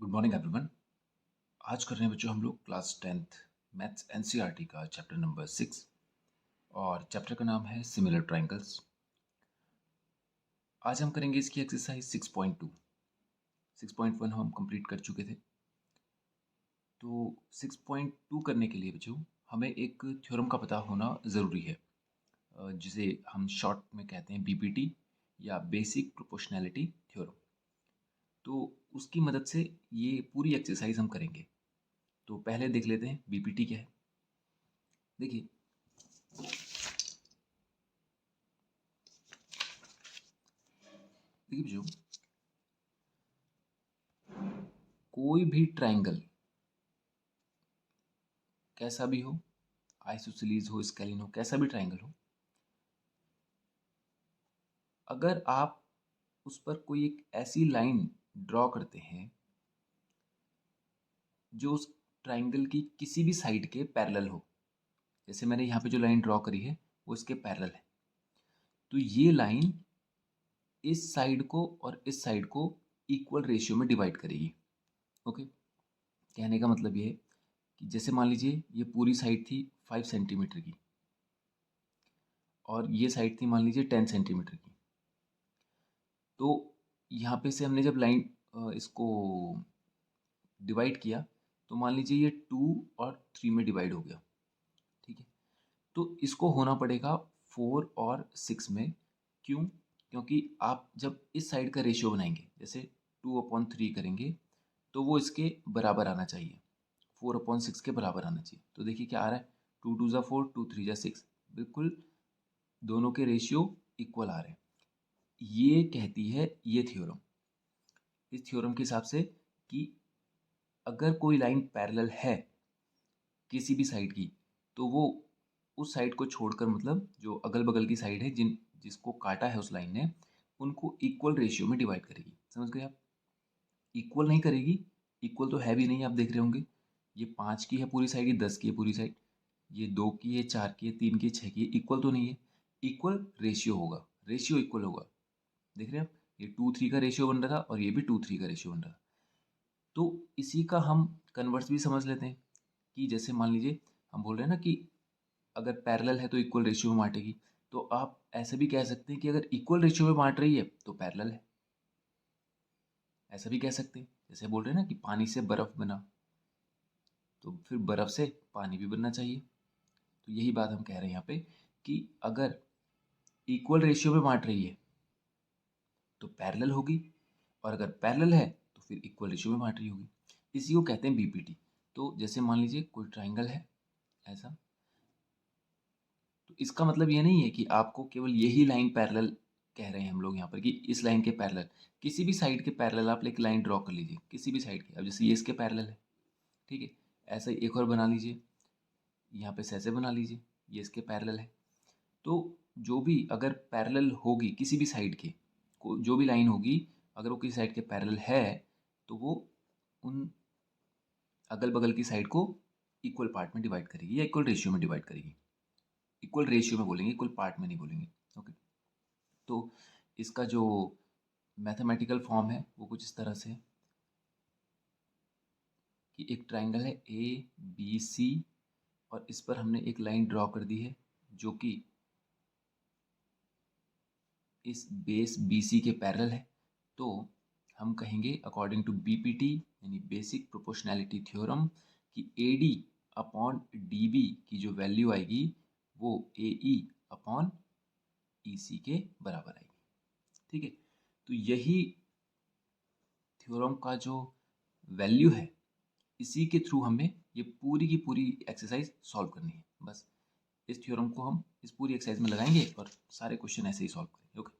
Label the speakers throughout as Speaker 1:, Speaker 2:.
Speaker 1: Good morning everyone. आज कर रहे हैं बच्चों हम लोग क्लास 10th मैथ्स एनसीईआरटी का चैप्टर नंबर 6 और चैप्टर का नाम है सिमिलर ट्रायंगल्स। आज हम करेंगे इसकी एक्सरसाइज 6.2। 6.1 हम कंप्लीट कर चुके थे। तो 6.2 करने के लिए बच्चों हमें एक थ्योरम का पता होना ज़रूरी है, जिसे हम शॉर्ट में कहते हैं बीपीटी या बेसिक प्रोपोर्शनैलिटी थ्योरम। तो उसकी मदद से ये पूरी एक्सरसाइज हम करेंगे। तो पहले देख लेते हैं बीपीटी क्या है। देखिए, जो कोई भी ट्रायंगल कैसा भी हो, आइसोसेलेस हो, स्केलिन हो, कैसा भी ट्रायंगल हो, अगर आप उस पर कोई एक ऐसी लाइन ड्रॉ करते हैं जो उस ट्रायंगल की किसी भी साइड के पैरेलल हो, जैसे मैंने यहाँ पे जो लाइन ड्रॉ करी है वो इसके पैरेलल है, तो ये लाइन इस साइड को और इस साइड को इक्वल रेशियो में डिवाइड करेगी। ओके, कहने का मतलब ये है कि जैसे मान लीजिए ये पूरी साइड थी 5 सेंटीमीटर की और ये साइड थी मान लीजिए 10 सेंटीमीटर की। तो यहाँ पे से हमने जब लाइन इसको डिवाइड किया तो मान लीजिए ये 2 और 3 में डिवाइड हो गया। ठीक है, तो इसको होना पड़ेगा 4 और 6 में। क्यों? क्योंकि आप जब इस साइड का रेशियो बनाएंगे, जैसे 2/3 करेंगे, तो वो इसके बराबर आना चाहिए, 4/6 के बराबर आना चाहिए। तो देखिए क्या आ रहा है, 2 2 ज़ा 4, 2 3 ज़ा 6, बिल्कुल दोनों के रेशियो इक्वल आ रहे हैं। ये कहती है ये थ्योरम, इस थ्योरम के हिसाब से कि अगर कोई लाइन पैरेलल है किसी भी साइड की, तो वो उस साइड को छोड़कर, मतलब जो अगल बगल की साइड है जिसको काटा है उस लाइन ने, उनको इक्वल रेशियो में डिवाइड करेगी। समझ गए आप? इक्वल नहीं करेगी, इक्वल तो है भी नहीं, आप देख रहे होंगे ये 5 की है पूरी साइड, ये 10 की है पूरी साइड, ये 2 की है, 4 की है, 3 की है, 6 की है, इक्वल तो नहीं है। इक्वल रेशियो होगा, रेशियो इक्वल होगा। देख रहे हैं आप, ये 2 3 का रेशियो बन रहा था और ये भी 2 3 का रेशियो बन रहा था। तो इसी का हम कन्वर्स भी समझ लेते हैं कि जैसे मान लीजिए हम बोल रहे हैं ना कि अगर पैरेलल है तो इक्वल रेशियो में बांटेगी, तो आप ऐसा भी कह सकते हैं कि अगर इक्वल रेशियो में बांट रही है तो पैरेलल है। ऐसा भी कह सकते हैं, जैसे बोल रहे हैं ना कि पानी से बर्फ बना, तो फिर बर्फ से पानी भी बनना चाहिए। तो यही बात हम कह रहे हैं यहाँ पे कि अगर इक्वल रेशियो में बांट रही है तो पैरेलल होगी, और अगर पैरेलल है तो फिर इक्वल रेशियो में बांट रही होगी। इसी को कहते हैं बीपीटी। तो जैसे मान लीजिए कोई ट्राइंगल है ऐसा, तो इसका मतलब ये नहीं है कि आपको केवल यही लाइन पैरेलल कह रहे हैं हम लोग यहाँ पर कि इस लाइन के पैरेलल, किसी भी साइड के पैरेलल आप एक लाइन ड्रॉ कर लीजिए किसी भी साइड के। अब जैसे ये इसके पैरेलल है, ठीक है, ऐसा ही एक और बना लीजिए, यहाँ पे ऐसे बना लीजिए, ये इसके पैरेलल है। तो जो भी अगर पैरेलल होगी किसी भी साइड के, जो भी लाइन होगी, अगर वो किसी साइड के पैरेलल है, तो वो उन अगल बगल की साइड को इक्वल पार्ट में डिवाइड करेगी या इक्वल रेशियो में डिवाइड करेगी। इक्वल रेशियो में बोलेंगे, इक्वल पार्ट में नहीं बोलेंगे। ओके, तो इसका जो मैथमेटिकल फॉर्म है वो कुछ इस तरह से है कि एक ट्राइंगल है ए बी सी, और इस पर हमने एक लाइन ड्रॉ कर दी है जो कि इस बेस बी सी के पैरेलल है। तो हम कहेंगे अकॉर्डिंग टू बीपीटी यानी बेसिक प्रोपोर्शनैलिटी थ्योरम कि A D upon D B की जो वैल्यू आएगी वो ए ई अपॉन ई सी के बराबर आएगी। ठीक है, तो यही थ्योरम का जो वैल्यू है, इसी के थ्रू हमें ये पूरी की पूरी एक्सरसाइज सॉल्व करनी है। बस इस थ्योरम को हम इस पूरी एक्सरसाइज में लगाएंगे और सारे क्वेश्चन ऐसे ही सॉल्व करेंगे। ओके,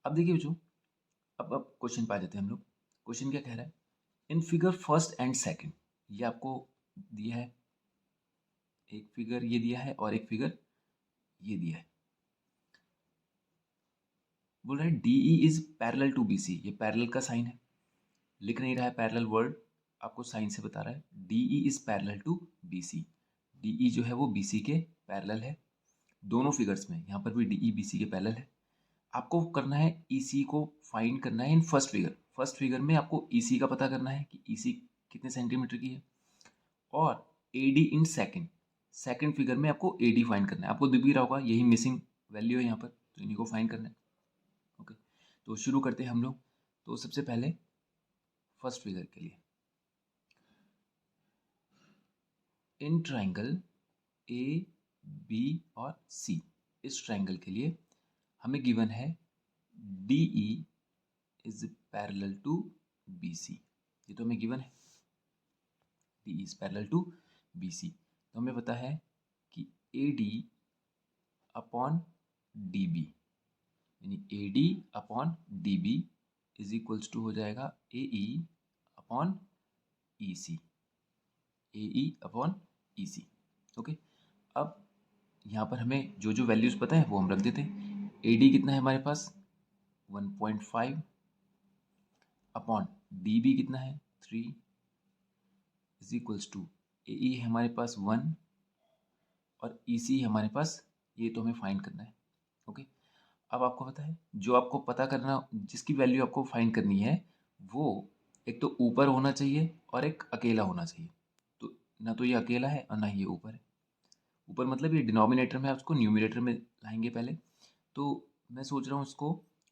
Speaker 1: अब देखिए बच्चों, अब क्वेश्चन पे आ जाते हैं हम लोग। क्वेश्चन क्या कह रहा है, in figure first and second, ये आपको दिया है, एक फिगर ये दिया है और एक फिगर ये दिया है। बोल रहा है D E is parallel to B C, ये पैरेलल का साइन है, लिख नहीं रहा है पैरेलल वर्ड, आपको साइन से बता रहा है। D E is parallel to B C, D E जो है वो बी सी के पैरेलल है दोनों फिगर्स में, यहाँ पर भी डी ई बी सी के पैरेलल है। आपको करना है ई सी को फाइंड करना है in first figure. First figure में आपको ईसी का पता करना है कि ईसी कितने सेंटीमीटर की है, और AD in second, second figure में आपको एडी फाइंड करना है। आपको दिख भी रहा होगा यही मिसिंग वैल्यू है यहाँ पर, तो इन्हीं को फाइंड करना है। ओके, तो शुरू करते हैं हम लोग। तो सबसे पहले फर्स्ट फिगर के लिए, इन ट्राइंगल ए बी और सी, इस ट्राइंगल के लिए हमें गिवन है D E is parallel to B C, ये तो हमें गिवन है, D is parallel to B C. तो हमें पता है कि A D upon D B, यानी A D upon D B is equals to हो जाएगा A E upon E C, A E upon E C. Okay, अब यहाँ पर हमें जो जो वैल्यूज़ पता है वो हम रख देते हैं। ए डी कितना है हमारे पास 1.5 अपॉन डी बी कितना है 3 इज इक्वल्स टू ए ई हमारे पास 1 और ई सी हमारे पास, ये तो हमें फाइंड करना है। ओके, अब आपको पता है जो आपको पता करना, जिसकी वैल्यू आपको फाइंड करनी है वो एक तो ऊपर होना चाहिए और एक अकेला होना चाहिए। तो ना तो ये अकेला है और ना ही ये ऊपर है। ऊपर मतलब ये डिनोमिनेटर में है, उसको न्यूमिनेटर में लाएंगे पहले। तो मैं सोच रहा हूँ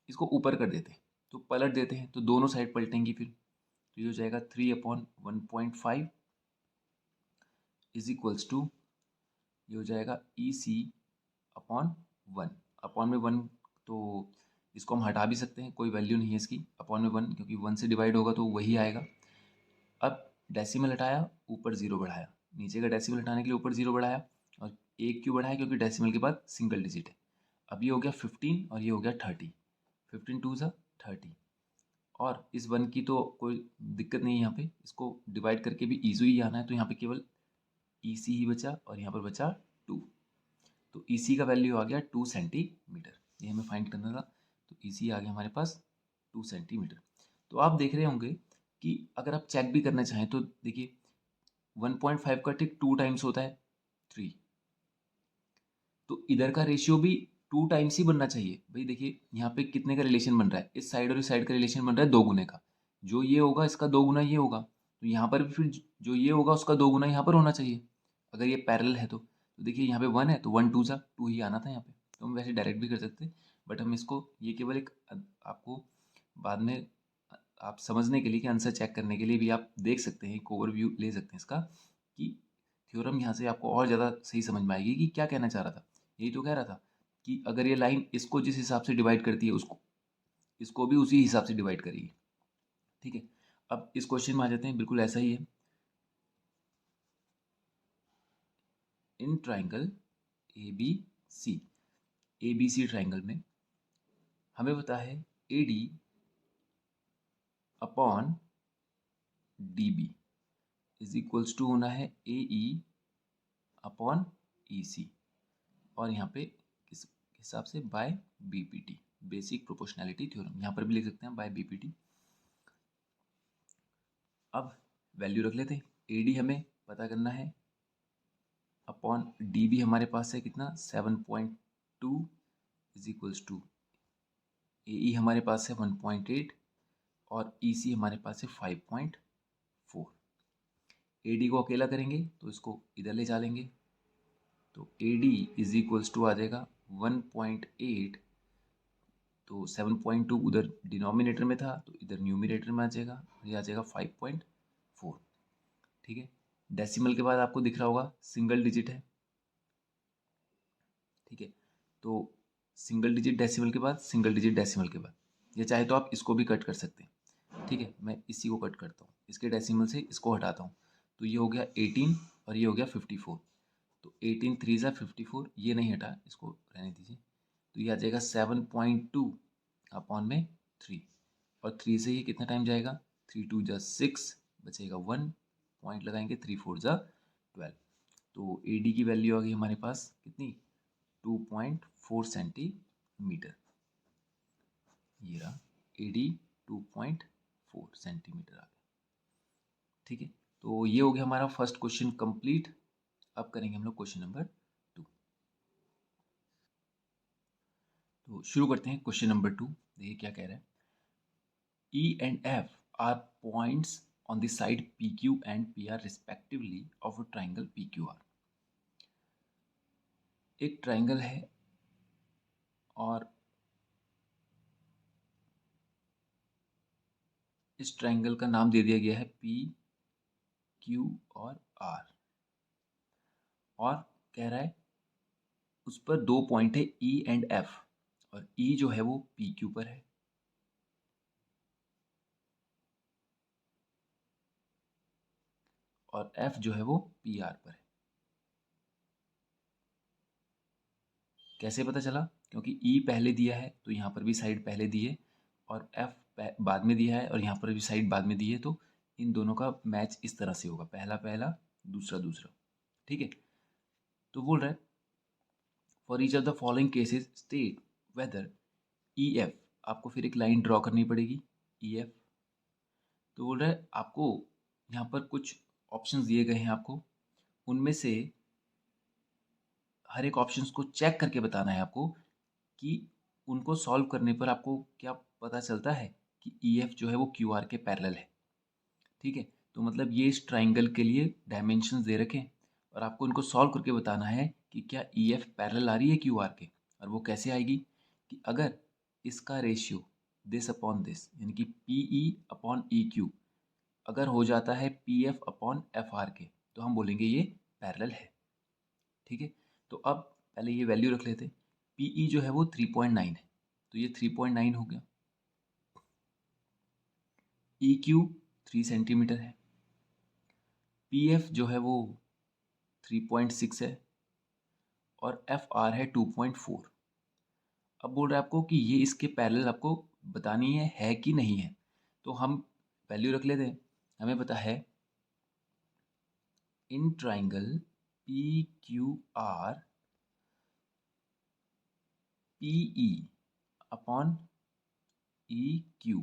Speaker 1: इसको ऊपर कर देते हैं, तो पलट देते हैं, तो दोनों साइड पलटेंगी फिर। तो ये हो जाएगा 3/1.5 इज इक्वल्स टू, ये हो जाएगा ई सी अपॉन 1। अपॉन में 1, तो इसको हम हटा भी सकते हैं, कोई वैल्यू नहीं है इसकी, अपॉन में 1, क्योंकि 1 से डिवाइड होगा तो वही आएगा। अब डेसिमल हटाया, ऊपर 0 बढ़ाया, नीचे का डेसिमल हटाने के लिए ऊपर 0 बढ़ाया, और एक क्यों बढ़ाया, क्योंकि डेसिमल के बाद सिंगल डिजिट है। अब ये हो गया 15 और ये हो गया 30, 15 2 ज़ा 30। और इस 1 की तो कोई दिक्कत नहीं है, यहाँ पे इसको डिवाइड करके भी ईजी ही आना है, तो यहाँ पे केवल ई सी ही बचा और यहाँ पर बचा 2। तो ई सी का वैल्यू आ गया 2 सेंटीमीटर, ये हमें फाइंड करना था। तो ई सी आ गया हमारे पास 2 सेंटीमीटर। तो आप देख रहे होंगे कि अगर आप चेक भी करना चाहें तो देखिए 1.5 का ठीक 2 टाइम्स होता है 3, तो इधर का रेशियो भी 2 टाइम्स ही बनना चाहिए। भाई देखिए यहाँ पे कितने का रिलेशन बन रहा है, इस साइड और इस साइड का रिलेशन बन रहा है 2 गुने का। जो ये होगा इसका 2 गुना ये होगा, तो यहाँ पर भी फिर जो ये होगा उसका 2 गुना यहाँ पर होना चाहिए, अगर ये पैरेलल है तो। देखिए यहाँ पे 1 है तो 1 2 सा 2 ही आना था यहाँ पे। तो हम वैसे डायरेक्ट भी कर सकते, बट हम इसको ये केवल एक आपको बाद में आप समझने के लिए कि आंसर चेक करने के लिए भी आप देख सकते हैं, एक ओवरव्यू ले सकते हैं इसका, कि थ्योरम यहाँ से आपको और ज़्यादा सही समझ में आएगी कि क्या कहना चाह रहा था। यही तो कह रहा था कि अगर ये लाइन इसको जिस हिसाब से डिवाइड करती है उसको इसको भी उसी हिसाब से डिवाइड करेगी। ठीक है, अब इस क्वेश्चन में आ जाते हैं, बिल्कुल ऐसा ही है। In triangle A B C, A B C triangle में हमें पता है A D upon D B is equals to होना है ए ई अपॉन ई सी, और यहाँ पे किस हिसाब से, by BPT, basic proportionality theorem, यहाँ पर भी लिख सकते हैं बाय बीपीटी। अब वैल्यू रख लेते हैं, ए डी हमें पता करना है अपॉन डी बी हमारे पास है कितना 7.2 इज इक्वल्स टू ए ई हमारे पास है 1.8 और ई सी हमारे पास है 5.4। ए डी को अकेला करेंगे तो इसको इधर ले जा लेंगे, तो A D is equals to आ जाएगा 1.8, तो 7.2 उधर डिनोमिनेटर में था तो इधर न्यूमिनेटर में आ जाएगा, ये आ जाएगा 5.4। ठीक है, डेसिमल के बाद आपको दिख रहा होगा सिंगल डिजिट है। ठीक है, तो सिंगल डिजिट डेसिमल के बाद, सिंगल डिजिट डेसिमल के बाद, या चाहे तो आप इसको भी कट कर सकते हैं। ठीक है, मैं इसी को कट करता हूँ, इसके डेसिमल से इसको हटाता हूँ, तो ये हो गया 18 और ये हो गया 54। तो 18 3 ज़ा 54, ये नहीं हटा, इसको रहने दीजिए। तो ये आ जाएगा 7.2 अपॉन में 3, और 3 से ये कितना टाइम जाएगा, 3 2 ज़ा 6, बचेगा 1, पॉइंट लगाएंगे, 3 4 ज़ा 12। तो ए डी की वैल्यू आ गई हमारे पास कितनी, 2.4 सेंटीमीटर। ये रहा ए डी 2.4 सेंटीमीटर आ गया। ठीक है, तो ये हो गया हमारा फर्स्ट क्वेश्चन कंप्लीट। अब करेंगे हम लोग क्वेश्चन नंबर 2। तो शुरू करते हैं क्वेश्चन नंबर 2। देखिए क्या कह रहा है, E and F are points on the side PQ and PR respectively of a triangle PQR. एक ट्राइंगल है और इस ट्राइंगल का नाम दे दिया गया है P, Q और R, और कह रहा है उस पर दो पॉइंट है E एंड F, और E जो है वो PQ पर है और F जो है वो PR पर है। कैसे पता चला? क्योंकि E पहले दिया है तो यहाँ पर भी साइड पहले दी है, और F बाद में दिया है और यहाँ पर भी साइड बाद में दी है, तो इन दोनों का मैच इस तरह से होगा, पहला पहला दूसरा दूसरा। ठीक है, तो बोल रहा है for each of the following cases state whether EF, आपको फिर एक लाइन ड्रॉ करनी पड़ेगी EF। तो बोल रहा है आपको यहाँ पर कुछ ऑप्शंस दिए गए हैं, आपको उनमें से हर एक ऑप्शंस को चेक करके बताना है आपको कि उनको सॉल्व करने पर आपको क्या पता चलता है कि EF जो है वो QR के पैरेलल है। ठीक है, तो मतलब ये इस ट्राइंगल के लिए डायमेंशंस दे रखे हैं और आपको इनको सॉल्व करके बताना है कि क्या EF पैरेलल आ रही है QR के। और वो कैसे आएगी कि अगर इसका रेशियो दिस अपॉन दिस, यानी कि PE अपॉन EQ अगर हो जाता है PF अपॉन FR के, तो हम बोलेंगे ये पैरेलल है। ठीक है, तो अब पहले ये वैल्यू रख लेते। PE जो है वो 3.9 है, तो ये 3.9 हो गया। EQ 3 सेंटीमीटर है, PF जो है वो 3.6 है और FR है 2.4। अब बोल रहा है आपको कि ये इसके पैरेलल आपको बतानी है कि नहीं है। तो हम वैल्यू रख लेते हैं। हमें पता है in triangle PQR PE upon EQ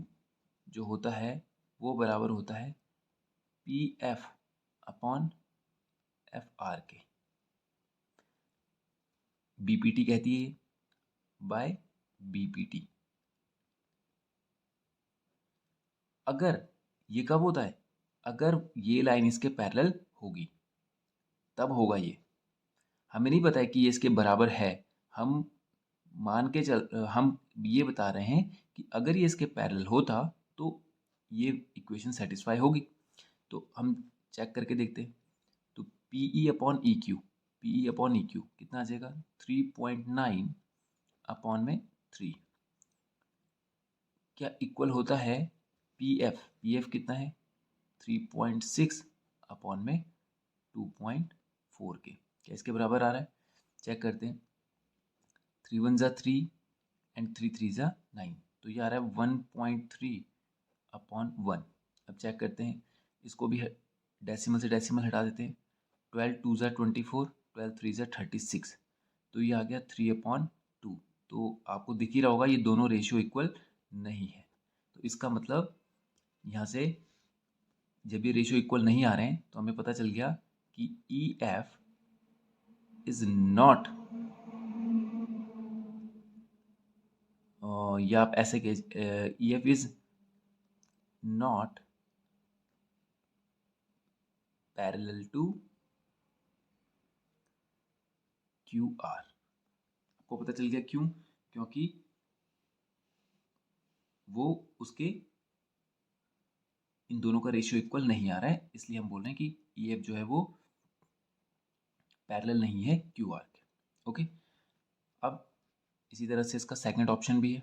Speaker 1: जो होता है वो बराबर होता है PF अपॉन FR के। BPT कहती है बाय BPT। अगर ये कब होता है? अगर ये लाइन इसके पैरेलल होगी तब होगा ये। हमें नहीं पता है कि ये इसके बराबर है, हम हम ये बता रहे हैं कि अगर ये इसके पैरेलल होता तो ये इक्वेशन सेटिस्फाई होगी। तो हम चेक करके देखते हैं। तो PE अपॉन ई क्यू कितना आ जाएगा? 3.9 अपॉन में 3 क्या इक्वल होता है PF कितना है? 3.6 अपॉन में 2.4 के। क्या इसके बराबर आ रहा है? चेक करते हैं। 3 1 ज़ा 3 एंड 3 3 ज़ा 9, तो ये आ रहा है 1.3 अपॉन 1। अब चेक करते हैं, इसको भी डेसिमल से डेसिमल हटा देते हैं। 12 2 ज़ा 24, 12 3 ज़ा 36, तो ये आ गया 3/2। तो आपको दिख ही रहा होगा ये दोनों रेशियो इक्वल नहीं है। तो इसका मतलब यहाँ से जब ये रेशियो इक्वल नहीं आ रहे हैं तो हमें पता चल गया कि EF इज नॉट, या आप ऐसे कह EF is not parallel to QR। आपको पता चल गया क्यों? क्योंकि वो उसके इन दोनों का रेशियो इक्वल नहीं आ रहा है, इसलिए हम बोल रहे हैं कि EF जो है वो पैरेलल नहीं है QR के। ओके, अब इसी तरह से इसका सेकंड ऑप्शन भी है।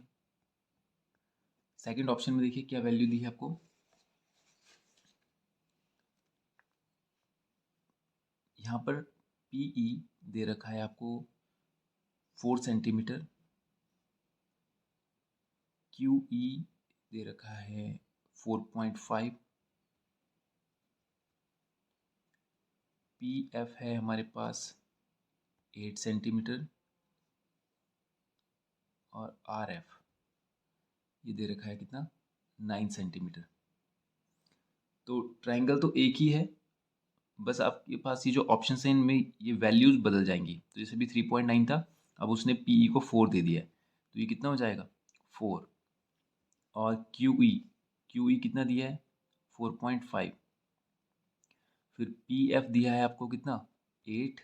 Speaker 1: सेकंड ऑप्शन में देखिए क्या वैल्यू दी है आपको। यहाँ पर PE दे रखा है आपको 4 सेंटीमीटर, QE दे रखा है 4.5, PF है हमारे पास 8 सेंटीमीटर और RF ये दे रखा है कितना? 9 सेंटीमीटर। तो ट्राइंगल तो एक ही है, बस आपके पास ये जो ऑप्शन है इनमें ये वैल्यूज बदल जाएंगी। तो जैसे भी 3.9 था, अब उसने PE को 4 दे दिया है, तो ये कितना हो जाएगा? 4। और QE क्यू ई कितना दिया है 4.5, फिर पी एफ दिया है आपको कितना 8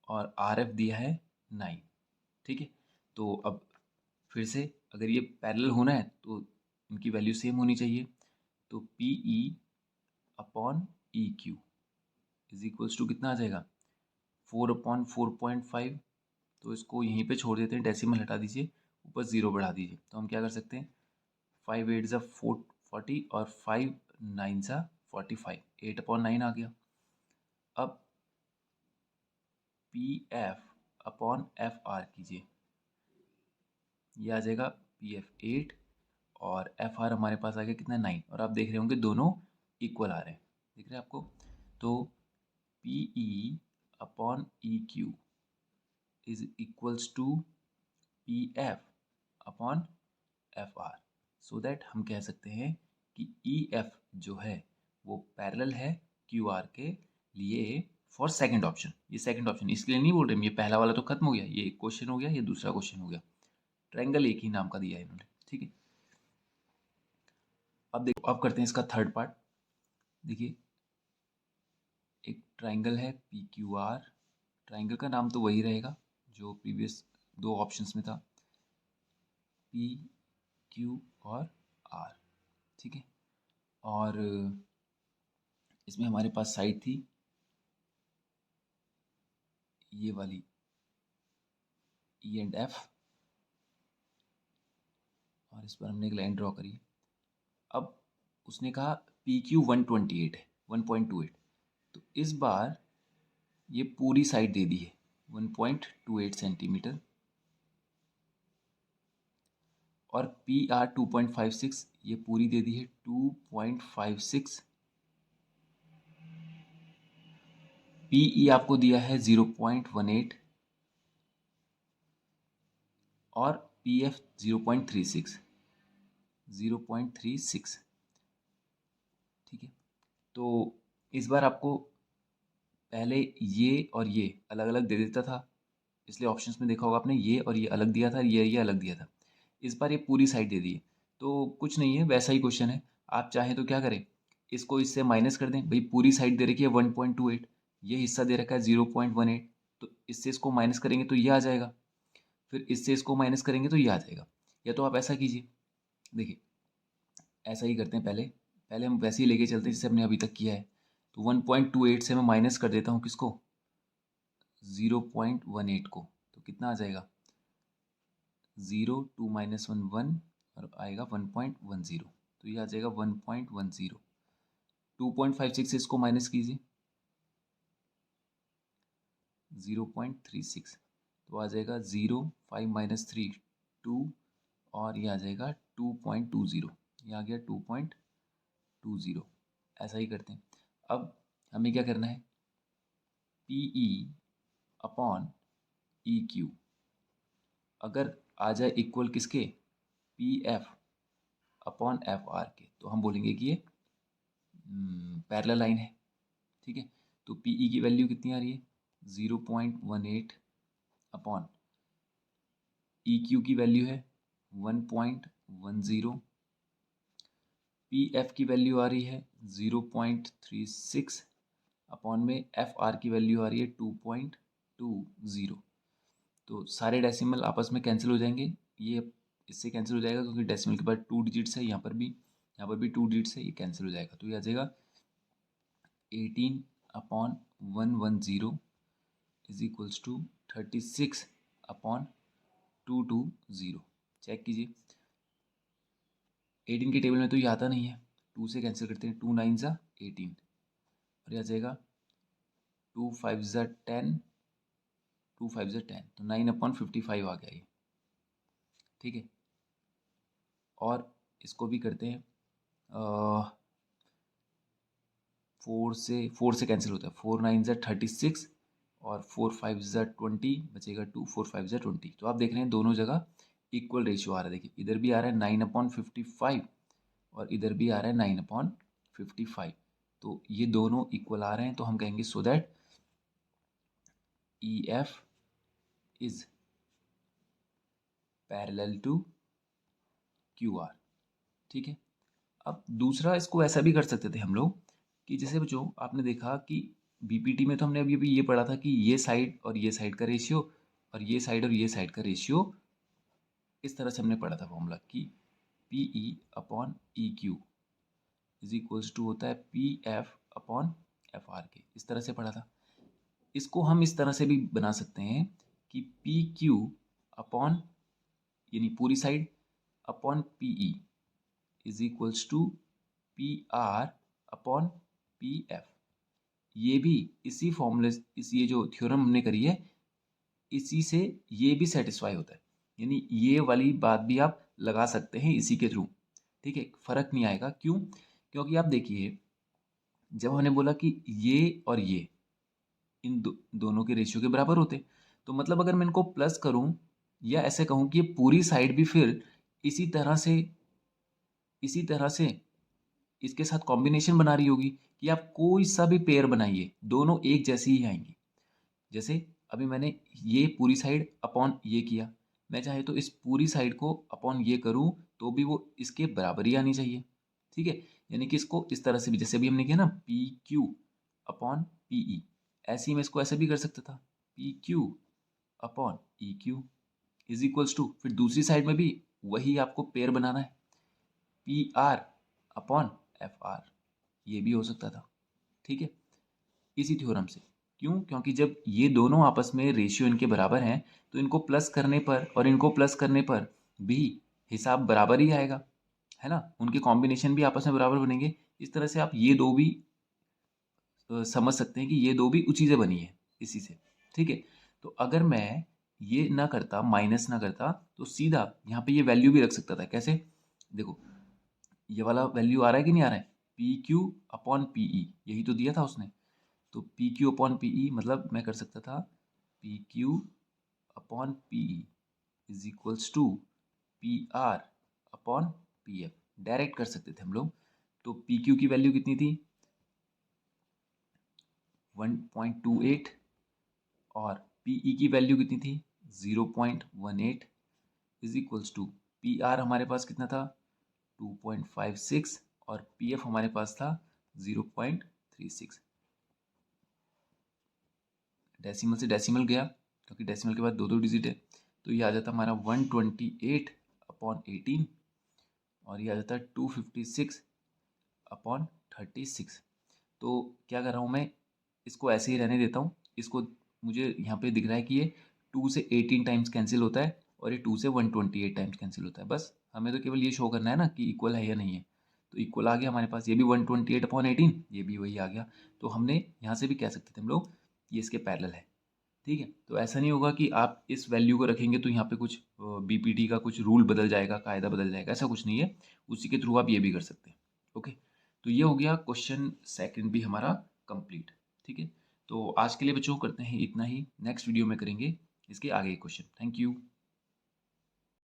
Speaker 1: और आर एफ दिया है 9। ठीक है, तो अब फिर से अगर ये पैरेलल होना है तो इनकी वैल्यू सेम होनी चाहिए। तो P E upon E Q is equals to कितना आ जाएगा 4/4.5। तो इसको यहीं पे छोड़ देते हैं, डेसिमल हटा दीजिए, ऊपर 0 बढ़ा दीजिए। तो हम क्या कर सकते हैं 5 8 ज़ा 40 और 5 9 ज़ा 45, 8/9 आ गया। अब P F upon F are कीजिए, ये आ जाएगा पी एफ 8 और एफ आर हमारे पास आ गया कितना 9। और आप देख रहे होंगे दोनों इक्वल आ रहे हैं, दिख रहे हैं आपको। तो P E upon E Q is equals to P F upon F R. So that हम कह सकते हैं कि ई एफ जो है वो पैरेलल है क्यू आर के लिए फॉर सेकंड ऑप्शन। ये सेकंड ऑप्शन इसलिए नहीं बोल रहे हम, ये पहला वाला तो खत्म हो गया, ये एक क्वेश्चन हो गया, ये दूसरा क्वेश्चन हो गया। ट्रायंगल एक ही नाम का दिया है इन्होंने, ठीक है। अब देखो, अब करते हैं इसका थर्ड पार्ट। देखिए एक ट्रायंगल है पी क्यू आर, ट्रायंगल का नाम तो वही रहेगा जो प्रीवियस दो ऑप्शंस में था, पी क्यू और आर, ठीक है। और इसमें हमारे पास साइड थी ये वाली ई एंड एफ, और इस पर हमने एक लाइन ड्रॉ करी। अब उसने कहा पी क्यू 128 है, 1.28। तो इस बार ये पूरी साइड दे दी है 1.28 सेंटीमीटर, और पी आर 2.56 ये पूरी दे दी है 2.56। पी ई आपको दिया है 0.18 और पी एफ 0.36, 0.36, ठीक है। तो इस बार आपको पहले ये और ये अलग अलग दे देता था, इसलिए ऑप्शंस में देखा होगा आपने, ये और ये अलग दिया था, ये अलग दिया था। इस बार ये पूरी साइड दे दी है, तो कुछ नहीं है, वैसा ही क्वेश्चन है। आप चाहें तो क्या करें, इसको इससे माइनस कर दें। भाई पूरी साइड दे रखी है 1.28, ये हिस्सा दे रखा है 0.18, तो इससे इसको माइनस करेंगे तो ये आ जाएगा, फिर इससे इसको माइनस करेंगे तो ये आ जाएगा। या तो आप ऐसा कीजिए, देखिए ऐसा ही करते हैं, पहले पहले हम वैसे ही लेके चलते हैं जैसे हमने अभी तक किया है। तो 1.28 से मैं माइनस कर देता हूँ किसको 0.18 को, तो कितना आ जाएगा 0 2 माइनस 1 1 और आएगा 1.10, तो ये आ जाएगा 1.10। 2.56 से इसको माइनस कीजिए 0.36, तो आ जाएगा 0 5 माइनस 3 2, और ये आ जाएगा 2.20, ये आ गया 2.20। ऐसा ही करते हैं। अब हमें क्या करना है P E upon E Q अगर आ जाए इक्वल किसके P F upon F R के, तो हम बोलेंगे कि ये पैरेलल लाइन है, ठीक है। तो पी ई की वैल्यू कितनी आ रही है 0.18 अपॉन ई क्यू की वैल्यू है 1.10, पी एफ की वैल्यू आ रही है 0.36 अपॉन में एफ आर की वैल्यू आ रही है 2.20। तो सारे डेसिमल आपस में कैंसिल हो जाएंगे, ये इससे कैंसिल हो जाएगा क्योंकि डेसिमल के बाद 2 डिजिट्स है, यहाँ पर भी 2 डिजिट्स है, ये कैंसिल हो जाएगा। तो ये आ जाएगा 18 upon 110 is equals to 36 upon 220। Check कीजिए 18 के टेबल में तो ये आता नहीं है, 2 से कैंसिल करते हैं, 2 9 ज़ा 18, और ये आ जाएगा 2 5 ज़ा 10, 2 5 ज़ा 10, तो 9/55 आ गया ये, ठीक है। और इसको भी करते हैं 4 से कैंसिल होता है, 4 9 ज़ा 36 और 4 5 ज़ा 20, बचेगा 2, 4 5 ज़ा 20। तो आप देख रहे हैं दोनों जगह इक्वल रेशियो आ रहा है। देखिए इधर भी आ रहा है 9/55 और इधर भी आ रहा है 9/55, तो ये दोनों इक्वल आ रहे हैं। तो हम कहेंगे so that E F is parallel to Q R, ठीक है। अब दूसरा इसको ऐसा भी कर सकते थे हम लोग कि जैसे बच्चों आपने देखा कि बीपीटी में तो हमने अभी अभी ये पढ़ा था कि ये साइड और ये साइड का रेशियो और ये साइड और ये साइड का रेशियो, इस तरह से हमने पढ़ा था फॉर्मूला कि P E upon E Q is equals to होता है P F upon F R के, इस तरह से पढ़ा था। इसको हम इस तरह से भी बना सकते हैं कि पी क्यू अपॉन यानी पूरी side upon P E is equals to P R upon P F. ये भी इसी फॉर्मूले, इस ये जो थ्योरम हमने करी है इसी से ये भी सेटिस्फाई होता है, यानी ये वाली बात भी आप लगा सकते हैं इसी के थ्रू। ठीक है, फर्क नहीं आएगा। क्यों? क्योंकि आप देखिए जब हमने बोला कि ये और ये इन दोनों के रेशियो के बराबर होते, तो मतलब अगर मैं इनको प्लस करूं या ऐसे कहूं कि ये पूरी साइड भी फिर इसी तरह से इसके साथ कॉम्बिनेशन बना रही होगी कि आप कोई सा भी पेयर बनाइए दोनों एक जैसी ही आएंगी। जैसे अभी मैंने ये पूरी साइड अपॉन ये किया, मैं चाहे तो इस पूरी साइड को अपॉन ये करूं तो भी वो इसके बराबर ही आनी चाहिए। ठीक है, यानी कि इसको इस तरह से भी, जैसे भी हमने किया ना P Q upon P E, ऐसे ही मैं इसको ऐसे भी कर सकता था P Q upon E Q is equals to, फिर दूसरी साइड में भी वही आपको पेयर बनाना है P R upon F are, ये भी हो सकता था। ठीक है, इसी थ्योरम से। क्यों? क्योंकि जब ये दोनों आपस में रेशियो इनके बराबर हैं तो इनको प्लस करने पर और इनको प्लस करने पर भी हिसाब बराबर ही आएगा, है ना, उनके कॉम्बिनेशन भी आपस में बराबर बनेंगे। इस तरह से आप ये दो भी समझ सकते हैं कि ये दो भी उसी से बनी है, इसी से। ठीक है, तो अगर मैं ये ना करता, माइनस ना करता, तो सीधा यहाँ पे ये वैल्यू भी रख सकता था। कैसे? देखो ये वाला वैल्यू आ रहा है कि नहीं आ रहा है, P Q upon P E, यही तो दिया था उसने। तो P Q upon P E मतलब मैं कर सकता था P Q upon P E is equals to P R upon P F, direct कर सकते थे हम लोग। तो पी क्यू की वैल्यू कितनी थी 1.28 और पी ई की वैल्यू कितनी थी 0.18 is equals to P R हमारे पास कितना था 2.56 और पी एफ हमारे पास था 0.36। डेसिमल से डेसिमल गया क्योंकि डेसिमल के बाद दो दो डिजिट है, तो ये आ जाता हमारा 128 अपॉन 18 और ये आ जाता है 256 अपॉन 36। तो क्या कर रहा हूँ मैं, इसको ऐसे ही रहने देता हूँ। इसको मुझे यहाँ पे दिख रहा है कि ये 2 से 18 टाइम्स कैंसिल होता है और ये 2 से 128 टाइम्स कैंसिल होता है। बस हमें तो केवल ये शो करना है ना कि इक्वल है या नहीं है। तो इक्वल आ गया हमारे पास, ये भी 128 अपॉन 18, ये भी वही आ गया। तो हमने यहाँ से भी कह सकते थे हम लोग ये इसके पैरेलल है। ठीक है, तो ऐसा नहीं होगा कि आप इस वैल्यू को रखेंगे तो यहाँ पे कुछ बीपीटी का कुछ रूल बदल जाएगा, कायदा बदल जाएगा, ऐसा कुछ नहीं है। उसी के थ्रू आप ये भी कर सकते हैं। ओके, तो ये हो गया क्वेश्चन सेकंड भी हमारा कंप्लीट। ठीक है, तो आज के लिए बच्चों करते हैं इतना ही, नेक्स्ट वीडियो में करेंगे इसके आगे क्वेश्चन। Thank you.